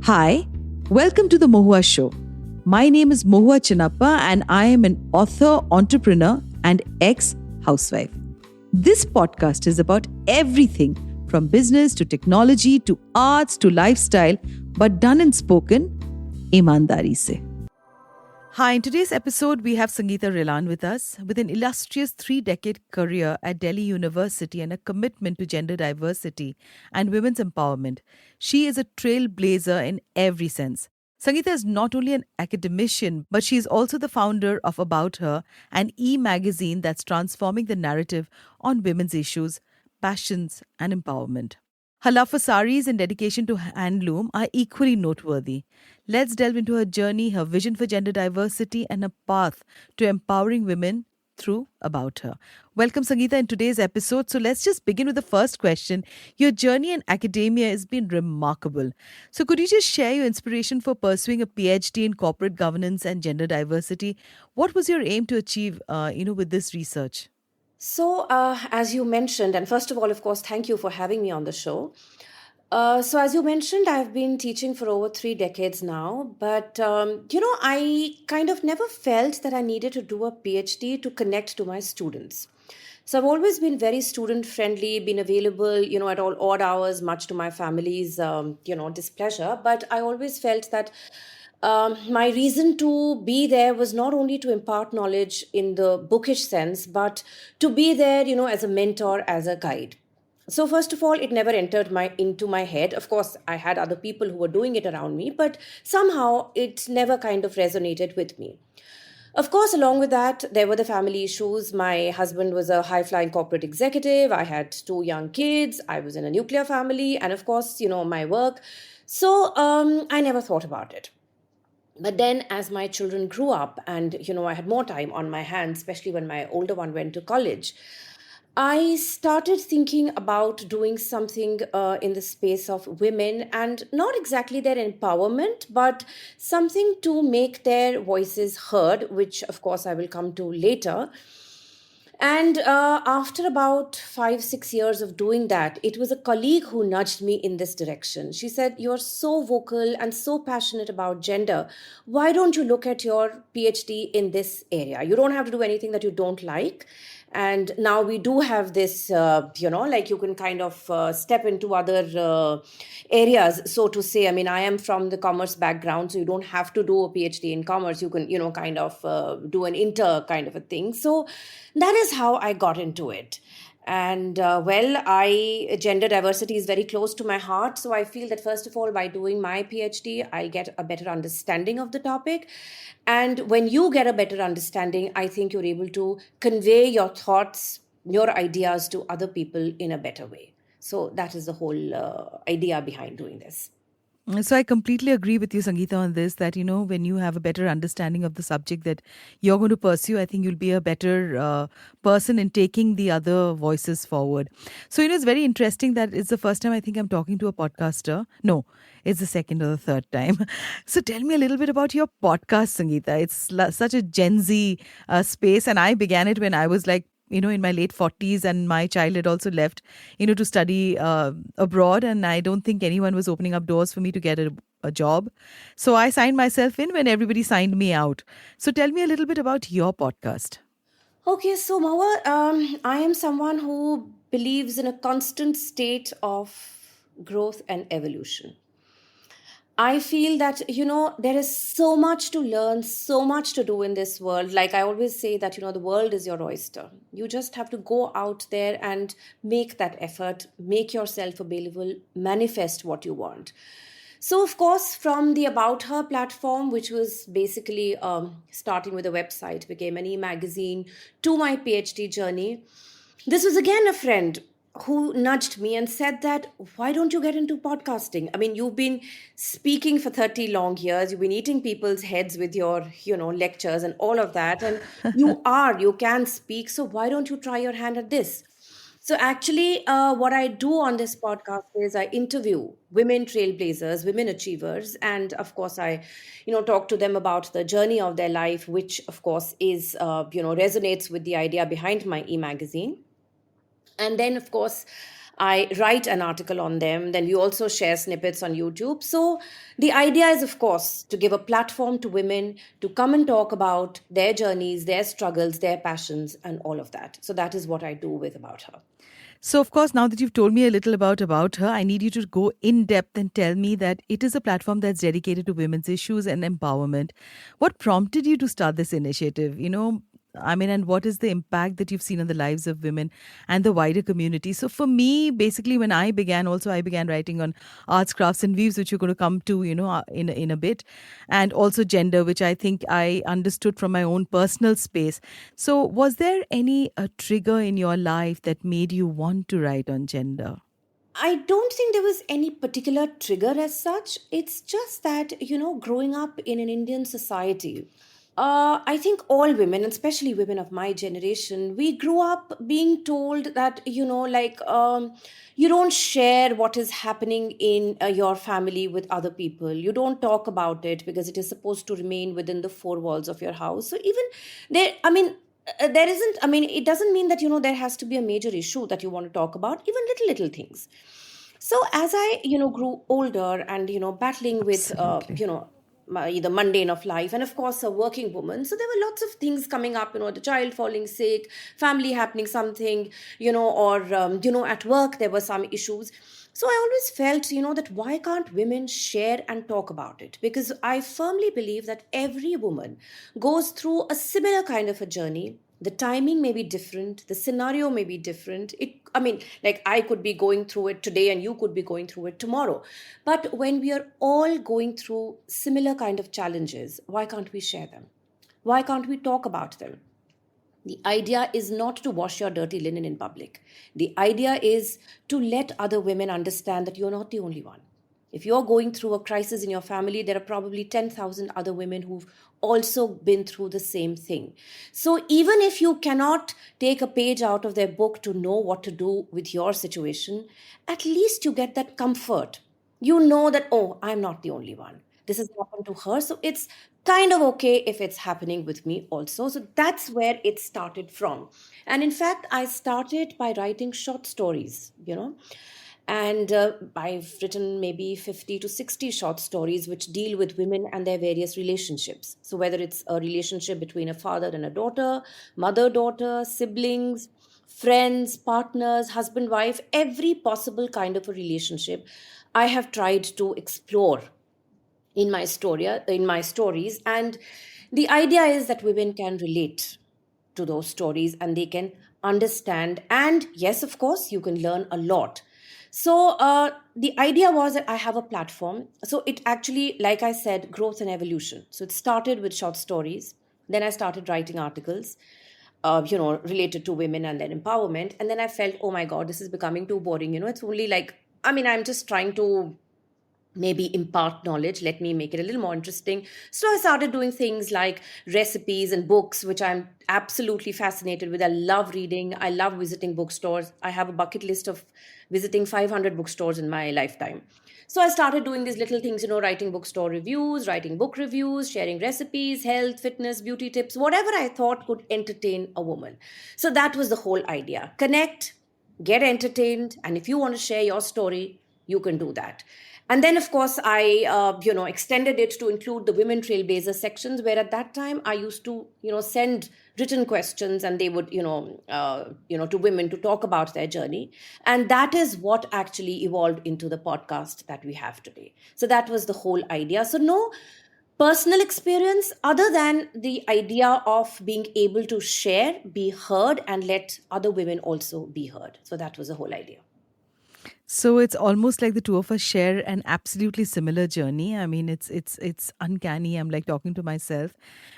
Hi, welcome to the Mohua show. My name is Mohua Chinappa and I am an author, entrepreneur, and ex-housewife. This podcast is about everything from business to technology to arts to lifestyle, but done and spoken ईमानदारी से. Hi, in today's episode, we have Sangeeta Relan with us. With an illustrious 3-decade career at Delhi University and a commitment to gender diversity and women's empowerment, she is a trailblazer in every sense. Sangeeta is not only an academician, but she is also the founder of About Her, an e-magazine that's transforming the narrative on women's issues, passions, and empowerment. Her love for saris and dedication to handloom are equally noteworthy. Let's delve into her journey, her vision for gender diversity, and a path to empowering women through About Her. Welcome, Sangeeta, in today's episode. So let's just begin with the first question. Your journey in academia has been remarkable. So could you just share your inspiration for pursuing a PhD in corporate governance and gender diversity? What was your aim to achieve, with this research? So, as you mentioned, and first of all, of course, thank you for having me on the show. As you mentioned, I've been teaching for over 3 decades now, but I kind of never felt that I needed to do a PhD to connect to my students. So I've always been very student friendly, been available, at all odd hours, much to my family's, displeasure. But I always felt that my reason to be there was not only to impart knowledge in the bookish sense, but to be there, as a mentor, as a guide. So first of all, it never entered my into my head. Of course, I had other people who were doing it around me, but somehow it never kind of resonated with me. Of course, along with that, there were the family issues. My husband was a high flying corporate executive. I had 2 young kids. I was in a nuclear family. And of course, my work. So I never thought about it. But then, as my children grew up and, I had more time on my hands, especially when my older one went to college, I started thinking about doing something in the space of women and not exactly their empowerment, but something to make their voices heard, which of course I will come to later. And after about 5, 6 years of doing that, it was a colleague who nudged me in this direction. She said, "You're so vocal and so passionate about gender. Why don't you look at your PhD in this area? You don't have to do anything that you don't like." And now we do have this, like you can kind of step into other areas, so to say. I mean, I am from the commerce background, so you don't have to do a PhD in commerce. You can, kind of do an inter kind of a thing. So that is how I got into it. And I gender diversity is very close to my heart. So I feel that first of all, by doing my PhD, I'll get a better understanding of the topic. And when you get a better understanding, I think you're able to convey your thoughts, your ideas to other people in a better way. So that is the whole idea behind doing this. So I completely agree with you, Sangeeta, on this, that, when you have a better understanding of the subject that you're going to pursue, I think you'll be a better person in taking the other voices forward. So, it's very interesting that it's the first time I think I'm talking to a podcaster. No, it's the second or the third time. So tell me a little bit about your podcast, Sangeeta. It's such a Gen Z space, and I began it when I was like, in my late 40s, and my child had also left, to study abroad. And I don't think anyone was opening up doors for me to get a job. So I signed myself in when everybody signed me out. So tell me a little bit about your podcast. Okay, so Mawa, I am someone who believes in a constant state of growth and evolution. I feel that, there is so much to learn, so much to do in this world. Like I always say that, the world is your oyster. You just have to go out there and make that effort, make yourself available, manifest what you want. So, of course, from the About Her platform, which was basically starting with a website, became an e-magazine, to my PhD journey, this was again a friend who nudged me and said that, why don't you get into podcasting? I mean, you've been speaking for 30 long years, you've been eating people's heads with your, lectures and all of that. And you can speak. So why don't you try your hand at this? So actually, what I do on this podcast is I interview women trailblazers, women achievers, and of course, I, talk to them about the journey of their life, which of course is, resonates with the idea behind my e-magazine. And then, of course, I write an article on them. Then we also share snippets on YouTube. So the idea is, of course, to give a platform to women to come and talk about their journeys, their struggles, their passions, and all of that. So that is what I do with About Her. So, of course, now that you've told me a little about her, I need you to go in depth and tell me that it is a platform that's dedicated to women's issues and empowerment. What prompted you to start this initiative? I mean, and what is the impact that you've seen on the lives of women and the wider community? So, for me, basically, when I began writing on arts, crafts, and weaves, which you're going to come to, in a bit, and also gender, which I think I understood from my own personal space. So, was there any trigger in your life that made you want to write on gender? I don't think there was any particular trigger as such. It's just that, growing up in an Indian society, I think all women, and especially women of my generation, we grew up being told that, you don't share what is happening in your family with other people. You don't talk about it because it is supposed to remain within the four walls of your house. So even there, I mean, there isn't, I mean, it doesn't mean that, there has to be a major issue that you want to talk about, even little things. So as I, grew older and, battling with, Absolutely. the mundane of life, and of course a working woman, so there were lots of things coming up, the child falling sick, family happening something, or at work there were some issues. So I always felt, that why can't women share and talk about it? Because I firmly believe that every woman goes through a similar kind of a journey. The timing may be different, the scenario may be different. I mean, like, I could be going through it today and you could be going through it tomorrow. But when we are all going through similar kind of challenges, why can't we share them? Why can't we talk about them? The idea is not to wash your dirty linen in public. The idea is to let other women understand that you're not the only one. If you're going through a crisis in your family, there are probably 10,000 other women who've also been through the same thing. So even if you cannot take a page out of their book to know what to do with your situation, at least you get that comfort. You know that, oh, I'm not the only one. This has happened to her. So it's kind of okay if it's happening with me also. So that's where it started from. And in fact, I started by writing short stories, and I've written maybe 50 to 60 short stories which deal with women and their various relationships. So whether it's a relationship between a father and a daughter, mother daughter, siblings, friends, partners, husband wife, every possible kind of a relationship I have tried to explore in my stories. And the idea is that women can relate to those stories and they can understand, and yes, of course, you can learn a lot. So the idea was that I have a platform. So it actually, like I said, growth and evolution. So it started with short stories, then I started writing articles, related to women and their empowerment. And then I felt, oh my god, this is becoming too boring. It's only like, I mean, I'm just trying to maybe impart knowledge. Let me make it a little more interesting. So I started doing things like recipes and books, which I'm absolutely fascinated with. I love reading, I love visiting bookstores. I have a bucket list of visiting 500 bookstores in my lifetime. So I started doing these little things, writing bookstore reviews, writing book reviews, sharing recipes, health, fitness, beauty tips, whatever I thought could entertain a woman. So that was the whole idea: connect, get entertained, and if you want to share your story, you can do that. And then, of course, I, extended it to include the women trailblazer sections, where at that time I used to, send written questions, and they would, to women to talk about their journey. And that is what actually evolved into the podcast that we have today. So that was the whole idea. So no personal experience other than the idea of being able to share, be heard, and let other women also be heard. So that was the whole idea. So it's almost like the two of us share an absolutely similar journey. I mean, it's uncanny. I'm like talking to myself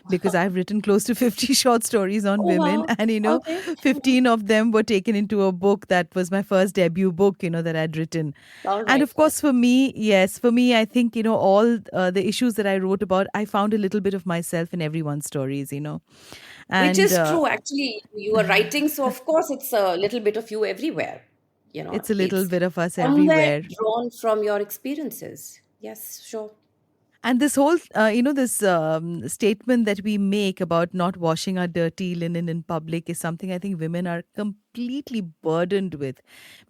because I've written close to 50 short stories on Oh, women, wow. and 15 of them were taken into a book that was my first debut book, that I'd written. All And right. of course, for me, yes, for me, I think all the issues that I wrote about, I found a little bit of myself in everyone's stories. Which And is true, actually. You are writing, so of course it's a little bit of you everywhere. it's a little It's bit of us somewhere everywhere. drawn from your experiences. Yes, sure. And this whole, this statement that we make about not washing our dirty linen in public is something I think women are completely burdened with.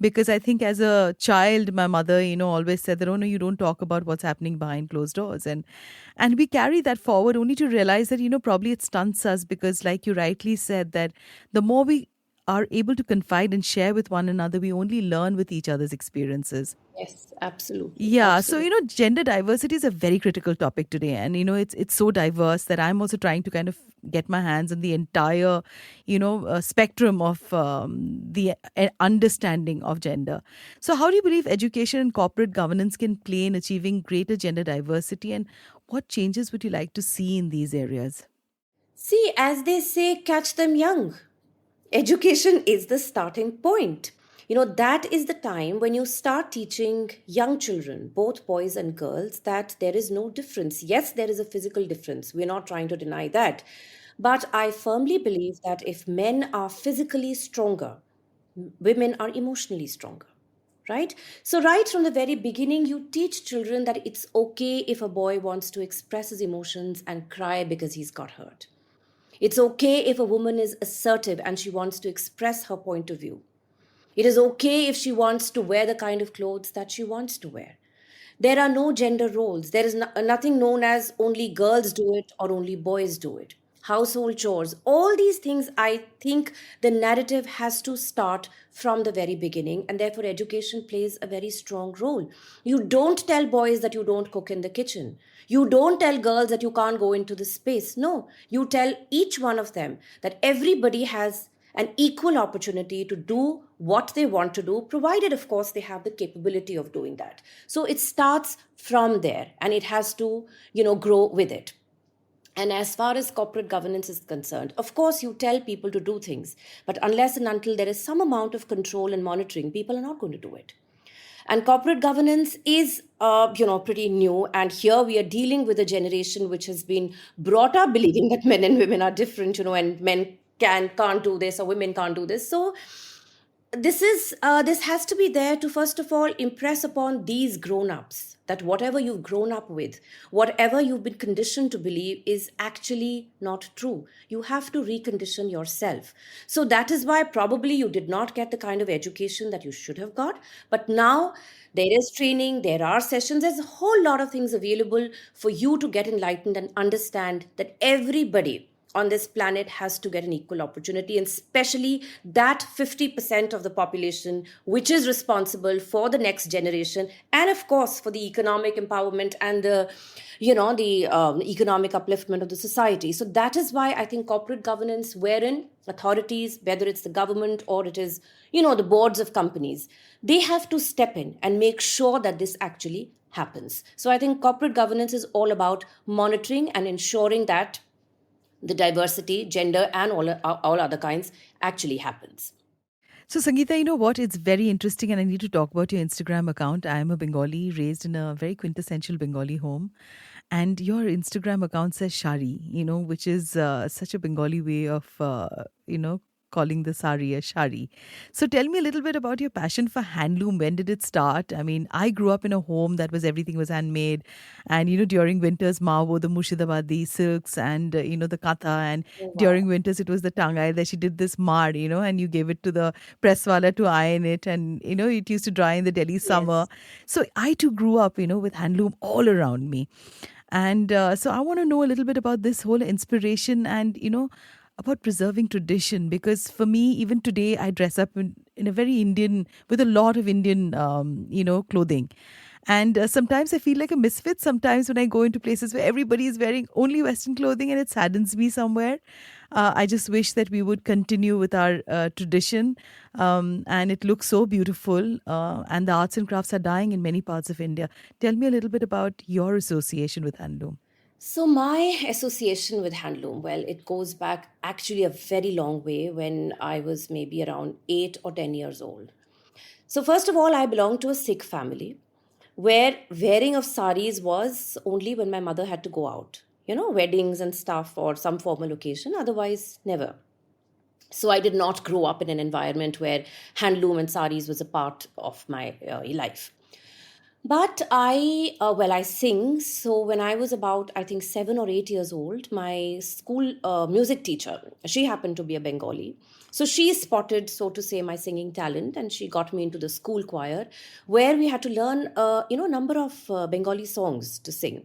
Because I think as a child, my mother, always said that, oh no, you don't talk about what's happening behind closed doors. And we carry that forward only to realize that, probably it stunts us because, like you rightly said, that the more we are able to confide and share with one another, we only learn with each other's experiences. Yes, absolutely, Yeah, so absolutely. gender diversity is a very critical topic today, and it's so diverse that I'm also trying to kind of get my hands on the entire, spectrum of the understanding of gender. So, how do you believe education and corporate governance can play in achieving greater gender diversity, and what changes would you like to see in these areas? See, as they say, catch them young. Education is the starting point. That is the time when you start teaching young children, both boys and girls, that there is no difference. Yes, there is a physical difference. We're not trying to deny that. But I firmly believe that if men are physically stronger, women are emotionally stronger. Right? So, right from the very beginning, you teach children that it's okay if a boy wants to express his emotions and cry because he's got hurt. It's okay if a woman is assertive and she wants to express her point of view. It is okay if she wants to wear the kind of clothes that she wants to wear. There are no gender roles. There is nothing known as only girls do it or only boys do it. Household chores, all these things, I think the narrative has to start from the very beginning, and therefore, education plays a very strong role. You don't tell boys that you don't cook in the kitchen. You don't tell girls that you can't go into the space. No, you tell each one of them that everybody has an equal opportunity to do what they want to do, provided, of course, they have the capability of doing that. So it starts from there and it has to, grow with it. And as far as corporate governance is concerned, of course, you tell people to do things, but unless and until there is some amount of control and monitoring, people are not going to do it. And corporate governance is, pretty new. And here we are dealing with a generation which has been brought up believing that men and women are different, and men can't do this or women can't do this. So this has to be there to first of all impress upon these grown-ups that whatever you've grown up with, whatever you've been conditioned to believe, is actually not true. You have to recondition yourself. So that is why probably you did not get the kind of education that you should have got, but now there is training, there are sessions, there's a whole lot of things available for you to get enlightened and understand that everybody on this planet has to get an equal opportunity, and especially that 50% of the population which is responsible for the next generation, and of course for the economic empowerment and the economic upliftment of the society. So that is why I think corporate governance, wherein authorities, whether it's the government or it is the boards of companies, they have to step in and make sure that this actually happens. So I think corporate governance is all about monitoring and ensuring that the diversity, gender, and all other kinds actually happens. So, Sangeeta, you know what? It's very interesting, and I need to talk about your Instagram account. I am a Bengali, raised in a very quintessential Bengali home. And your Instagram account says Shari, which is such a Bengali way of, calling the sari a Shari. So tell me a little bit about your passion for handloom. When did it start? I mean, I grew up in a home that was everything was handmade. And, during winters, Ma wore the Murshidabadi silks and, the katha. And Oh, during wow. winters, it was the tangai that she did this mar, and you gave it to the presswala to iron it. And, it used to dry in the Delhi summer. Yes. So I too grew up, with handloom all around me. And so I want to know a little bit about this whole inspiration and, about preserving tradition. Because for me, even today, I dress up in a very Indian, with a lot of Indian, clothing. And sometimes I feel like a misfit. Sometimes when I go into places where everybody is wearing only Western clothing and it saddens me somewhere. I just wish that we would continue with our tradition. And it looks so beautiful. And the arts and crafts are dying in many parts of India. Tell me a little bit about your association with handloom. So, my association with handloom, well, it goes back actually a very long way when I was maybe around 8 or 10 years old. So, first of all, I belong to a Sikh family where wearing of saris was only when my mother had to go out, weddings and stuff or some formal occasion, otherwise, never. So I did not grow up in an environment where handloom and saris was a part of my life. But I sing. So when I was about, I think, 7 or 8 years old, my school music teacher, she happened to be a Bengali. So she spotted, so to say, my singing talent, and she got me into the school choir, where we had to learn, a number of Bengali songs to sing.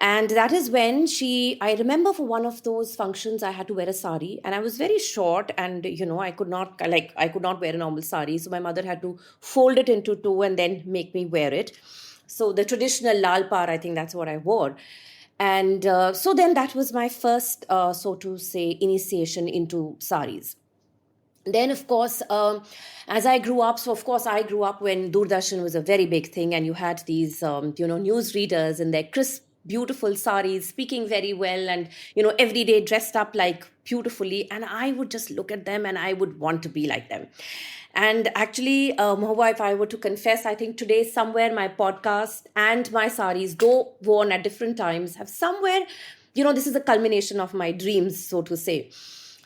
And that is when I remember for one of those functions, I had to wear a sari, and I was very short, and I could not wear a normal sari. So my mother had to fold it into two and then make me wear it. So the traditional lal par, I think that's what I wore. And so then that was my first, so to say, initiation into saris. Then of course, as I grew up, so of course I grew up when Doordarshan was a very big thing, and you had these news readers in their crisp beautiful saris speaking very well, and every day dressed up like beautifully, and I would just look at them and I would want to be like them. And actually, Mohua, if I were to confess, I think today somewhere my podcast and my saris, though worn at different times, have somewhere, this is a culmination of my dreams, so to say.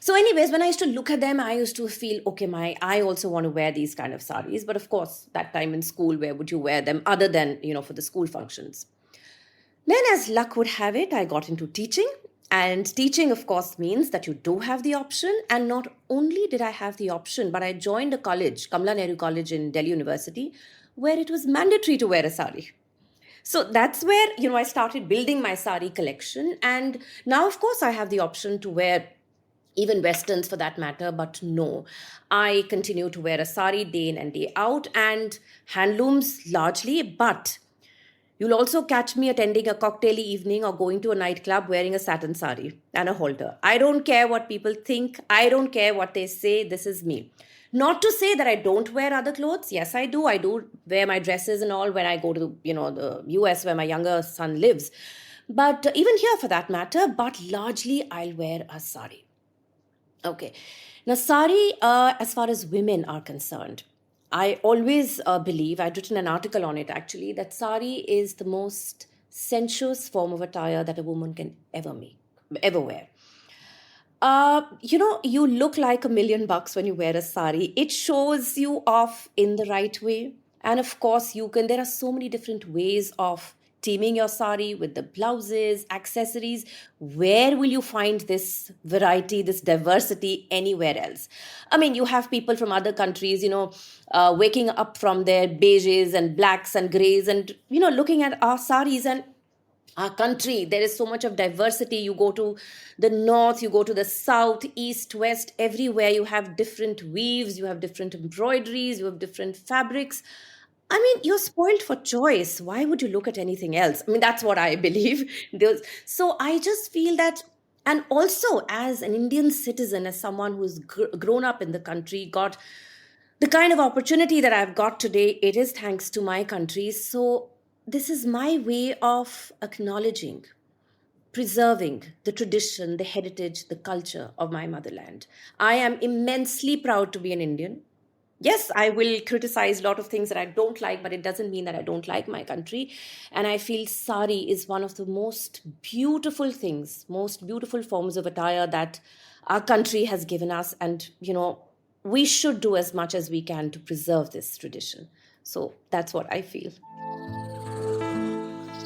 So, anyways, when I used to look at them, I used to feel, okay, I also want to wear these kind of saris. But of course, that time in school, where would you wear them other than, for the school functions? Then, as luck would have it, I got into teaching. And teaching, of course, means that you do have the option. And not only did I have the option, but I joined a college, Kamala Nehru College in Delhi University, where it was mandatory to wear a sari. So that's where, I started building my sari collection. And now, of course, I have the option to wear even westerns for that matter, but no, I continue to wear a sari day in and day out, and handlooms largely. But you'll also catch me attending a cocktail evening or going to a nightclub wearing a satin sari and a halter. I don't care what people think, I don't care what they say, this is me. Not to say that I don't wear other clothes. Yes, I do. I do wear my dresses and all when I go to, the US where my younger son lives. But even here for that matter, but largely I'll wear a sari. Okay. Now, sari, as far as women are concerned, I always believe, I'd written an article on it actually, that sari is the most sensuous form of attire that a woman can ever wear. You look like $1,000,000 when you wear a sari. It shows you off in the right way. And of course, there are so many different ways of teaming your sari with the blouses, accessories. Where will you find this variety, this diversity anywhere else? I mean, you have people from other countries, waking up from their beiges and blacks and grays and, looking at our saris, and our country, there is so much of diversity. You go to the north, you go to the south, east, west, everywhere you have different weaves, you have different embroideries, you have different fabrics. I mean, you're spoiled for choice. Why would you look at anything else? I mean, that's what I believe. So I just feel that, and also as an Indian citizen, as someone who's grown up in the country, got the kind of opportunity that I've got today, it is thanks to my country. So this is my way of acknowledging, preserving the tradition, the heritage, the culture of my motherland. I am immensely proud to be an Indian. Yes, I will criticize a lot of things that I don't like, but it doesn't mean that I don't like my country. And I feel sari is one of the most beautiful things, most beautiful forms of attire that our country has given us. And, we should do as much as we can to preserve this tradition. So that's what I feel.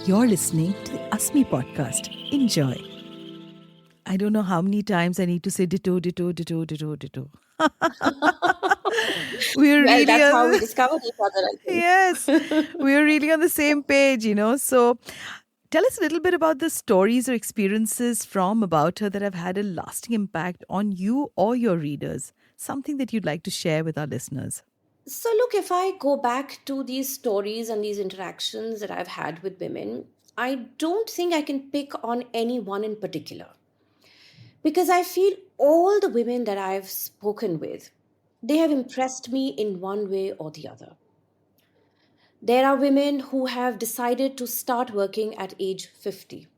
You're listening to the ASMI podcast. Enjoy. I don't know how many times I need to say ditto, ditto, ditto, ditto, ditto. We're Well, really that's how we discovered each other, I think. yes, we're really on the same page, So tell us a little bit about the stories or experiences from about her that have had a lasting impact on you or your readers. Something that you'd like to share with our listeners. So, look, if I go back to these stories and these interactions that I've had with women, I don't think I can pick on any one in particular. Because I feel all the women that I've spoken with, they have impressed me in one way or the other. There are women who have decided to start working at age 50.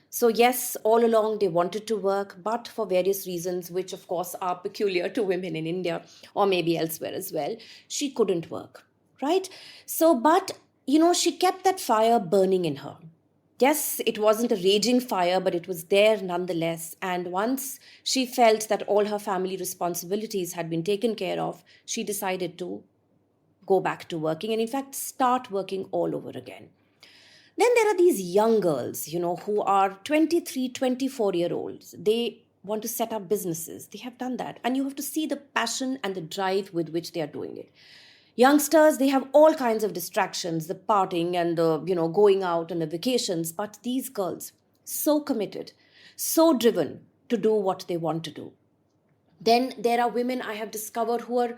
So, yes, all along they wanted to work, but for various reasons, which of course are peculiar to women in India or maybe elsewhere as well, she couldn't work, right? So, but, she kept that fire burning in her. Yes, it wasn't a raging fire, but it was there nonetheless. And once she felt that all her family responsibilities had been taken care of, she decided to go back to working, and in fact, start working all over again. Then there are these young girls, who are 23, 24-year olds. They want to set up businesses. They have done that. And you have to see the passion and the drive with which they are doing it. Youngsters, they have all kinds of distractions, the partying and the, going out and the vacations. But these girls, so committed, so driven to do what they want to do. Then there are women I have discovered who are,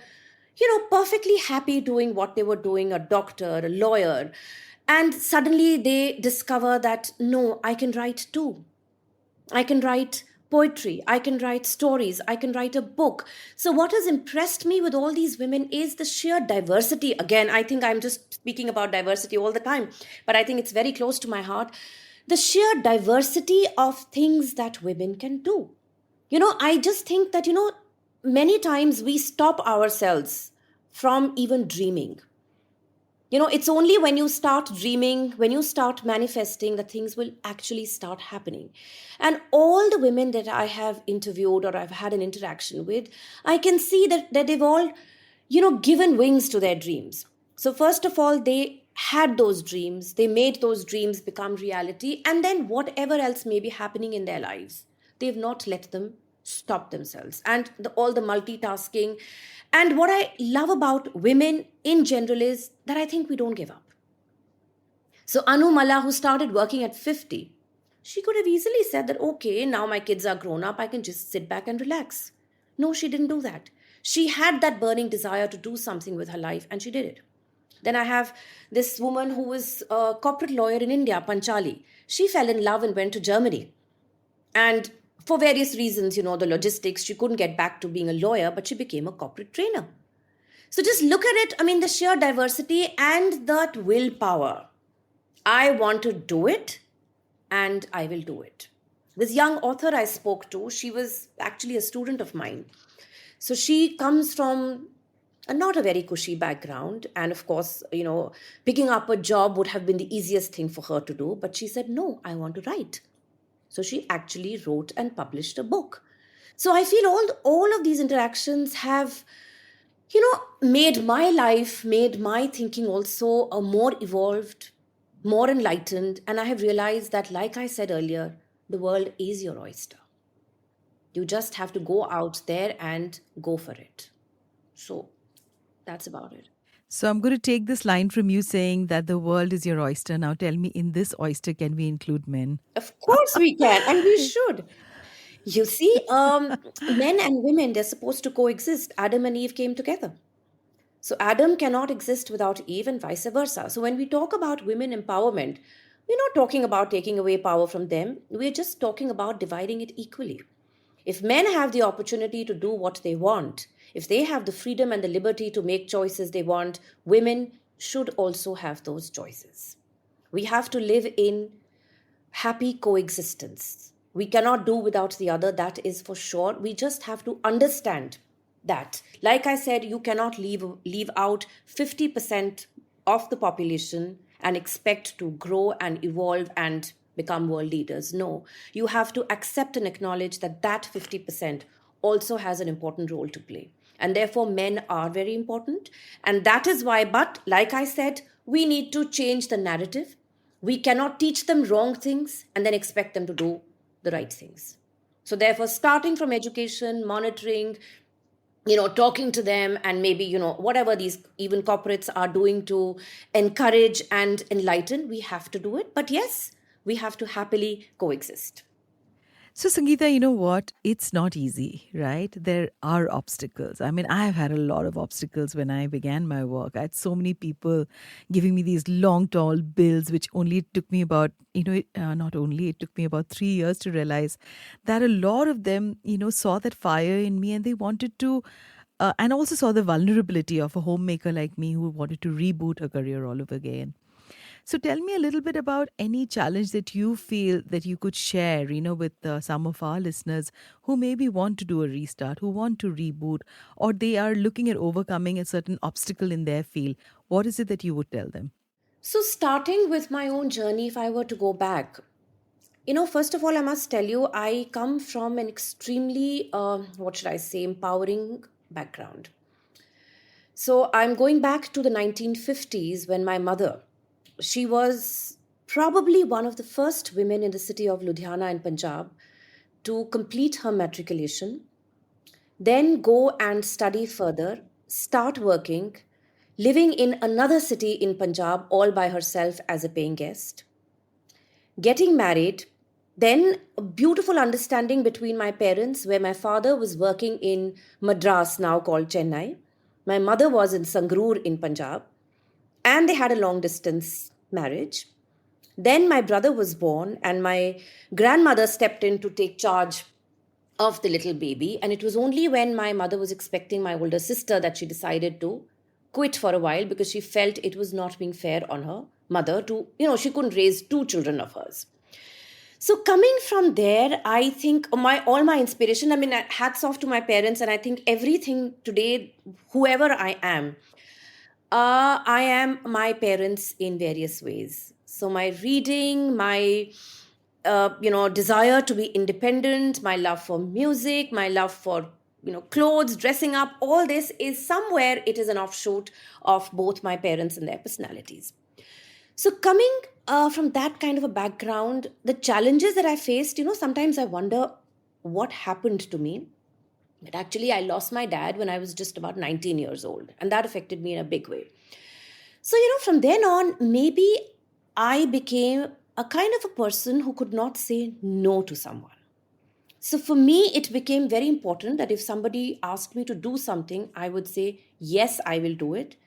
perfectly happy doing what they were doing, a doctor, a lawyer. And suddenly they discover that, no, I can write too. I can write poetry. I can write stories. I can write a book. So, what has impressed me with all these women is the sheer diversity. Again, I think I'm just speaking about diversity all the time, but I think it's very close to my heart. The sheer diversity of things that women can do. I just think that, many times we stop ourselves from even dreaming. It's only when you start dreaming, when you start manifesting, that things will actually start happening. And all the women that I have interviewed or I've had an interaction with, I can see that they've all, given wings to their dreams. So, first of all, they had those dreams, they made those dreams become reality, and then whatever else may be happening in their lives, they've not let them stop themselves. And all the multitasking. And what I love about women in general is that I think we don't give up. So Anu Mala, who started working at 50, she could have easily said that, okay, now my kids are grown up, I can just sit back and relax. No, she didn't do that. She had that burning desire to do something with her life, and she did it. Then I have this woman who was a corporate lawyer in India, Panchali. She fell in love and went to Germany. And for various reasons, the logistics, she couldn't get back to being a lawyer, but she became a corporate trainer. So just look at it. I mean, the sheer diversity and that willpower. I want to do it and I will do it. This young author I spoke to, she was actually a student of mine. So she comes from not a very cushy background. And of course, picking up a job would have been the easiest thing for her to do. But she said, no, I want to write. So she actually wrote and published a book. So I feel all of these interactions have, made my life, made my thinking also a more evolved, more enlightened. And I have realized that, like I said earlier, the world is your oyster. You just have to go out there and go for it. So that's about it. So I'm going to take this line from you saying that the world is your oyster. Now tell me, in this oyster, can we include men? Of course we can, and we should. You see, men and women, they're supposed to coexist. Adam and Eve came together. So Adam cannot exist without Eve and vice versa. So when we talk about women empowerment, we're not talking about taking away power from them. We're just talking about dividing it equally. If men have the opportunity to do what they want, if they have the freedom and the liberty to make choices they want, women should also have those choices. We have to live in happy coexistence. We cannot do without the other, that is for sure. We just have to understand that. Like I said, you cannot leave out 50% of the population and expect to grow and evolve and become world leaders. No, you have to accept and acknowledge that 50% also has an important role to play. And therefore, men are very important. And that is why, but like I said, we need to change the narrative. We cannot teach them wrong things and then expect them to do the right things. So therefore, starting from education, monitoring, talking to them, and maybe, whatever these even corporates are doing to encourage and enlighten, we have to do it. But yes, we have to happily coexist. So, Sangeeta, you know what? It's not easy, right? There are obstacles. I mean, I have had a lot of obstacles when I began my work. I had so many people giving me these long, tall bills, which only took me about, not only, it took me about 3 years to realize that a lot of them, saw that fire in me and they wanted to, and also saw the vulnerability of a homemaker like me who wanted to reboot her career all over again. So tell me a little bit about any challenge that you feel that you could share, with some of our listeners who maybe want to do a restart, who want to reboot, or they are looking at overcoming a certain obstacle in their field. What is it that you would tell them? So, starting with my own journey, if I were to go back, first of all, I must tell you, I come from an extremely, what should I say, empowering background. So I'm going back to the 1950s when my mother, she was probably one of the first women in the city of Ludhiana in Punjab to complete her matriculation, then go and study further, start working, living in another city in Punjab all by herself as a paying guest, getting married, then a beautiful understanding between my parents, where my father was working in Madras, now called Chennai. My mother was in Sangrur in Punjab, and they had a long distance marriage. Then my brother was born, and my grandmother stepped in to take charge of the little baby. And it was only when my mother was expecting my older sister that she decided to quit for a while, because she felt it was not being fair on her mother to, she couldn't raise two children of hers. So coming from there, I think my all my inspiration, I mean, hats off to my parents, and I think everything today, whoever I am my parents in various ways. So my reading, my desire to be independent, my love for music, my love for clothes, dressing up, all this is somewhere it is an offshoot of both my parents and their personalities. So coming from that kind of a background, the challenges that I faced, sometimes I wonder what happened to me. But actually, I lost my dad when I was just about 19 years old, and that affected me in a big way. So, from then on, maybe I became a kind of a person who could not say no to someone. So, for me, it became very important that if somebody asked me to do something, I would say, yes, I will do it,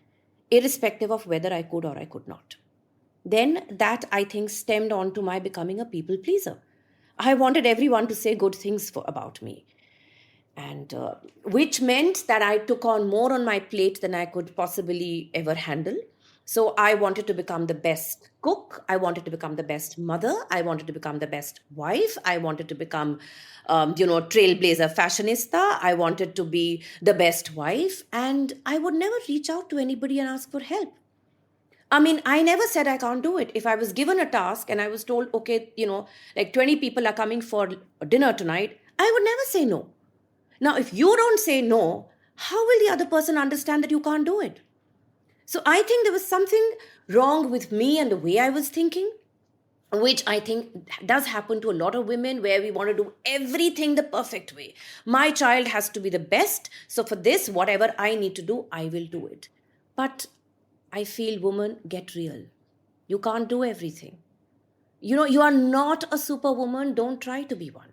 irrespective of whether I could or I could not. Then that, I think, stemmed on to my becoming a people pleaser. I wanted everyone to say good things about me, and which meant that I took on more on my plate than I could possibly ever handle. So I wanted to become the best cook. I wanted to become the best mother. I wanted to become the best wife. I wanted to become, trailblazer fashionista. I wanted to be the best wife. And I would never reach out to anybody and ask for help. I mean, I never said I can't do it. If I was given a task and I was told, okay, like 20 people are coming for dinner tonight, I would never say no. Now, if you don't say no, how will the other person understand that you can't do it? So I think there was something wrong with me and the way I was thinking, which I think does happen to a lot of women, where we want to do everything the perfect way. My child has to be the best. So for this, whatever I need to do, I will do it. But I feel, woman, get real. You can't do everything. You are not a superwoman. Don't try to be one.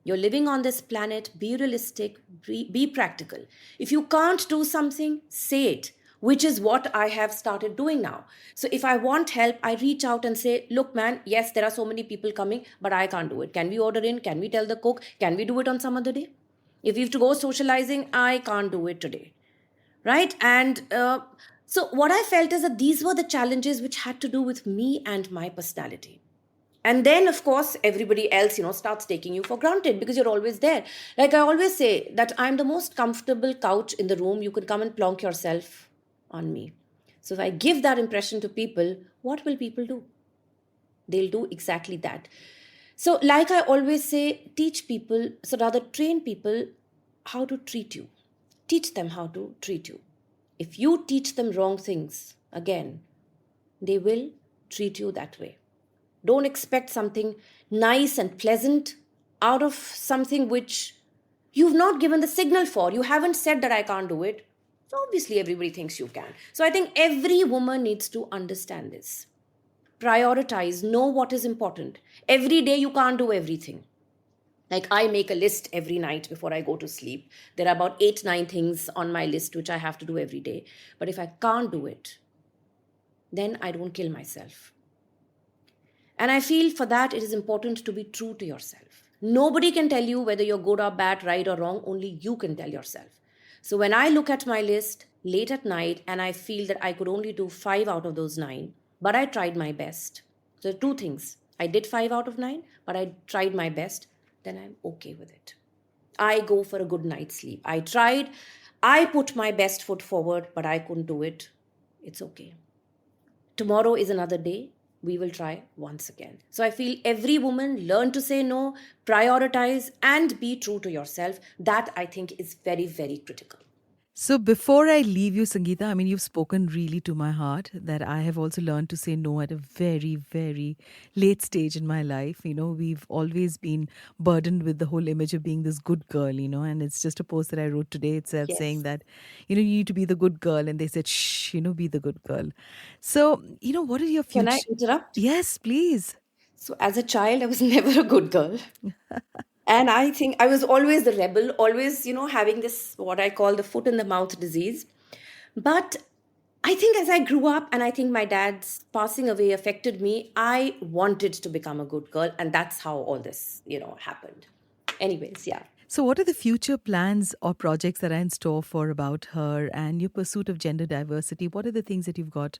You're living on this planet. Be realistic, be practical. If you can't do something, say it, which is what I have started doing now. So if I want help, I reach out and say, look, man, yes, there are so many people coming, but I can't do it. Can we order in? Can we tell the cook? Can we do it on some other day? If you have to go socializing, I can't do it today. Right? And so what I felt is that these were the challenges which had to do with me and my personality. And then, of course, everybody else, starts taking you for granted because you're always there. Like I always say that I'm the most comfortable couch in the room. You can come and plonk yourself on me. So if I give that impression to people, what will people do? They'll do exactly that. So like I always say, teach people, so rather train people how to treat you. Teach them how to treat you. If you teach them wrong things, again, they will treat you that way. Don't expect something nice and pleasant out of something which you've not given the signal for. You haven't said that I can't do it. So obviously everybody thinks you can. So I think every woman needs to understand this. Prioritize, know what is important. Every day you can't do everything. Like I make a list every night before I go to sleep. There are about 8-9 things on my list which I have to do every day. But if I can't do it, then I don't kill myself. And I feel for that it is important to be true to yourself. Nobody can tell you whether you're good or bad, right or wrong. Only you can tell yourself. So when I look at my list late at night and I feel that I could only do 5 out of those 9, but I tried my best. So 2 things. I did 5 out of 9, but I tried my best. Then I'm okay with it. I go for a good night's sleep. I tried. I put my best foot forward, but I couldn't do it. It's okay. Tomorrow is another day. We will try once again. So I feel every woman learn to say no, prioritize, and be true to yourself. That I think is very, very critical. So before I leave you, Sangeeta, I mean, you've spoken really to my heart that I have also learned to say no at a very, very late stage in my life. We've always been burdened with the whole image of being this good girl, and it's just a post that I wrote today itself saying Yes. that, you need to be the good girl. And they said, shh, be the good girl. So, what are your Can I future? interrupt? Yes, please. So, as a child, I was never a good girl. And I think I was always the rebel, always, having this, what I call the foot in the mouth disease. But I think as I grew up, and I think my dad's passing away affected me, I wanted to become a good girl. And that's how all this, happened. Anyways, yeah. So, what are the future plans or projects that are in store for About Her and your pursuit of gender diversity? What are the things that you've got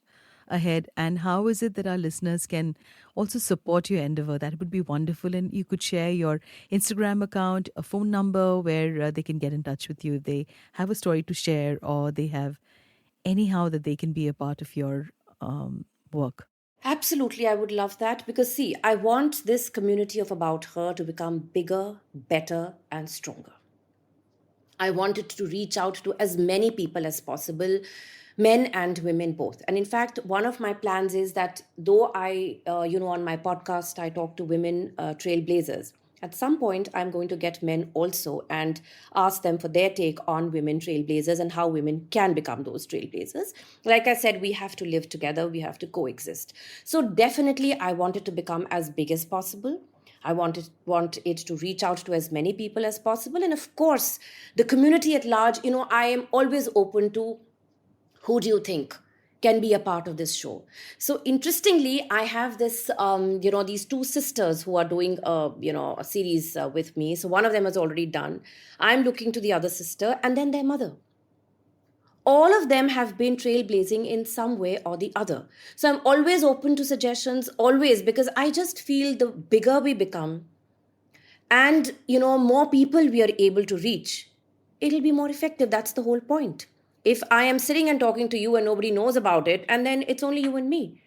ahead? And how is it that our listeners can also support your endeavor? That would be wonderful. And you could share your Instagram account, a phone number where they can get in touch with you if they have a story to share or they have anyhow that they can be a part of your work. Absolutely, I would love that because, see, I want this community of About Her to become bigger, better, and stronger. I wanted to reach out to as many people as possible, men and women both. And in fact, one of my plans is that though on my podcast, I talk to women trailblazers. At some point, I'm going to get men also and ask them for their take on women trailblazers and how women can become those trailblazers. Like I said, we have to live together, we have to coexist. So, definitely, I wanted to become as big as possible. I want it to reach out to as many people as possible. And of course, the community at large, I am always open to who do you think can be a part of this show. So interestingly, I have this, these two sisters who are doing, a series with me. So one of them has already done. I'm looking to the other sister and then their mother. All of them have been trailblazing in some way or the other. So I'm always open to suggestions, always, because I just feel the bigger we become and, more people we are able to reach, it'll be more effective. That's the whole point. If I am sitting and talking to you and nobody knows about it, and then it's only you and me,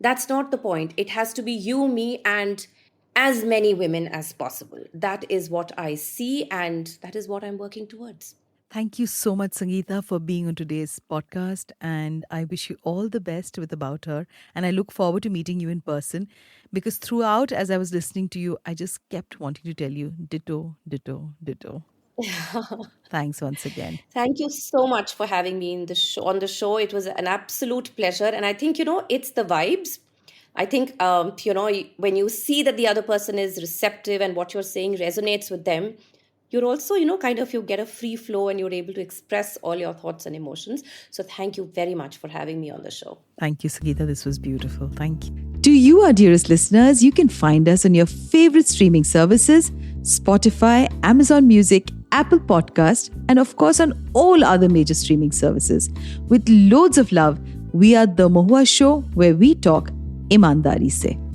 that's not the point. It has to be you, me, and as many women as possible. That is what I see, and that is what I'm working towards. Thank you so much, Sangeeta, for being on today's podcast. And I wish you all the best with About Her. And I look forward to meeting you in person because throughout, as I was listening to you, I just kept wanting to tell you ditto, ditto, ditto. Thanks once again. Thank you so much for having me in the show, on the show. It was an absolute pleasure. And I think, it's the vibes. I think, when you see that the other person is receptive and what you're saying resonates with them, you're also, you get a free flow and you're able to express all your thoughts and emotions. So thank you very much for having me on the show. Thank you, Sangeeta. This was beautiful. Thank you. To you, our dearest listeners, you can find us on your favorite streaming services, Spotify, Amazon Music, Apple Podcast, and of course on all other major streaming services. With loads of love, we are The Mohua Show, where we talk ईमानदारी से.